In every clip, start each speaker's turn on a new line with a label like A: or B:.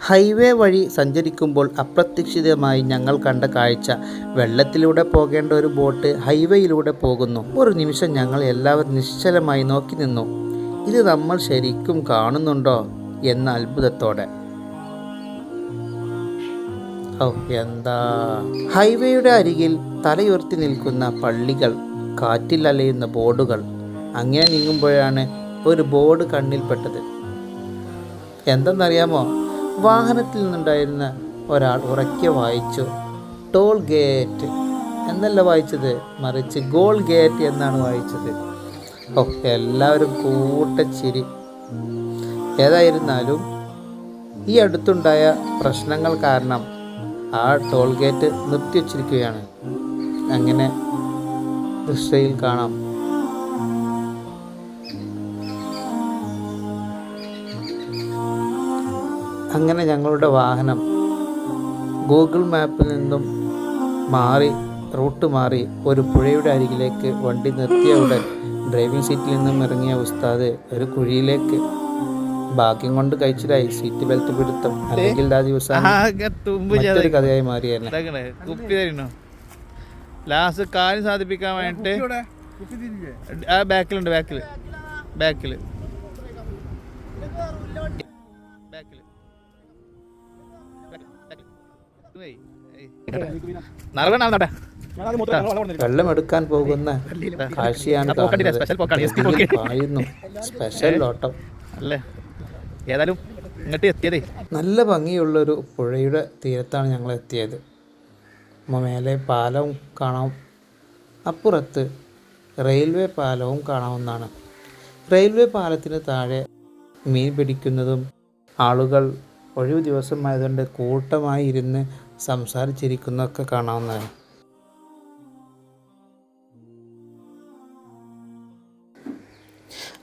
A: Highway വഴി സഞ്ചരിക്കുമ്പോൾ അപ്രതീക്ഷിതമായി ഞങ്ങൾ കണ്ട കാഴ്ച, വെള്ളത്തിലൂടെ പോകേണ്ട ഒരു ബോട്ട് ഹൈവേയിലൂടെ പോകുന്നു. ഒരു നിമിഷം ഞങ്ങൾ എല്ലാവരും നിശ്ചലമായി നോക്കി നിന്നു. ഇത് നമ്മൾ ശരിക്കും കാണുന്നുണ്ടോ എന്ന അത്ഭുതത്തോടെ. എന്താ! ഹൈവേയുടെ അരികിൽ തലയുയർത്തി നിൽക്കുന്ന പള്ളികൾ, കാറ്റിൽ അലയുന്ന ബോർഡുകൾ. അങ്ങനെ നീങ്ങുമ്പോഴാണ് ഒരു ബോർഡ് കണ്ണിൽപ്പെട്ടത്. എന്തെന്നറിയാമോ? വാഹനത്തിൽ നിന്നുണ്ടായിരുന്ന ഒരാൾ ഉറക്കെ വായിച്ചു, ടോൾ ഗേറ്റ് എന്നല്ല വായിച്ചത്, മറിച്ച് ഗോൾ ഗേറ്റ് എന്നാണ് വായിച്ചത്. എല്ലാവരും കൂട്ടച്ചിരി. ഏതായിരുന്നാലും ഈ അടുത്തുണ്ടായ പ്രശ്നങ്ങൾ കാരണം ആ ടോൾ ഗേറ്റ് നിർത്തിവച്ചിരിക്കുകയാണ്. അങ്ങനെ ദൃശ്യയിൽ കാണാം. അങ്ങനെ ഞങ്ങളുടെ വാഹനം ഗൂഗിൾ മാപ്പിൽ നിന്നും റൂട്ട് മാറി ഒരു പുഴയുടെ അരികിലേക്ക് വണ്ടി നിർത്തിയ ഉടൻ ഡ്രൈവിംഗ് സീറ്റിൽ നിന്നും ഇറങ്ങിയ ഉസ്താദ് ഒരു കുഴിയിലേക്ക്. ഭാഗ്യം കൊണ്ട് കഴിച്ചിലായി സീറ്റ് ബെൽറ്റ് പിടുത്തം, അല്ലെങ്കിൽ ആ ദിവസം മറ്റൊരു കഥയായി മാറിയായിരുന്നു.
B: ലാസ്റ്റ് കാര്യം സാധിപ്പിക്കാൻ വേണ്ടിട്ട് ബാക്കിലുണ്ട്, ബാക്കില്
A: വെള്ളമെടുക്കാൻ പോകുന്ന കാഴ്ചയാണ് പായുന്നു. സ്പെഷ്യൽ ഓട്ടം
B: അല്ലേ? ഏതായാലും ഇങ്ങോട്ട് എത്തിയതേ.
A: നല്ല ഭംഗിയുള്ളൊരു പുഴയുടെ തീരത്താണ് ഞങ്ങൾ എത്തിയത്. മേലെ പാലവും കാണാം, അപ്പുറത്ത് റെയിൽവേ പാലവും കാണാവുന്നതാണ്. റെയിൽവേ പാലത്തിന് താഴെ മീൻ പിടിക്കുന്നതും ആളുകൾ ഒഴിവ് ദിവസമായതുകൊണ്ട് കൂട്ടമായി ഇരുന്ന് സംസാരിച്ചിരിക്കുന്നതൊക്കെ കാണാവുന്നതാണ്.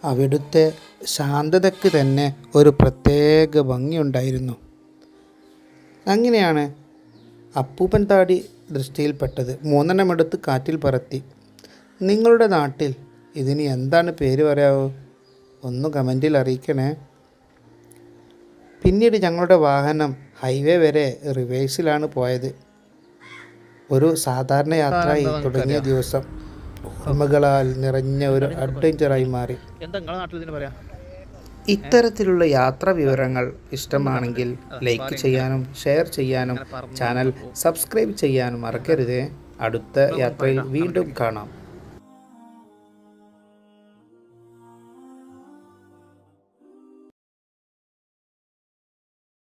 A: അവിടുത്തെ ശാന്തതയ്ക്ക് തന്നെ ഒരു പ്രത്യേക ഭംഗിയുണ്ടായിരുന്നു. അങ്ങനെയാണ് അപ്പൂപ്പൻ താടി ദൃഷ്ടിയിൽപ്പെട്ടത്. 3 എടുത്ത് കാറ്റിൽ പറത്തി. നിങ്ങളുടെ നാട്ടിൽ ഇതിന് എന്താണ് പേര് പറയാവോ? ഒന്ന് കമൻറ്റിൽ അറിയിക്കണേ. പിന്നീട് ഞങ്ങളുടെ വാഹനം ഹൈവേ വരെ റിവേഴ്സിലാണ് പോയത്. ഒരു സാധാരണ യാത്രയായി തുടങ്ങിയ ദിവസം ഓർമ്മകളാൽ നിറഞ്ഞ ഒരു അഡ്വഞ്ചറായി മാറി. ഇത്തരത്തിലുള്ള യാത്രാ വിവരങ്ങൾ ഇഷ്ടമാണെങ്കിൽ ലൈക്ക് ചെയ്യാനും ഷെയർ ചെയ്യാനും ചാനൽ സബ്സ്ക്രൈബ് ചെയ്യാനും മറക്കരുതേ. അടുത്ത യാത്രയിൽ വീണ്ടും കാണാം.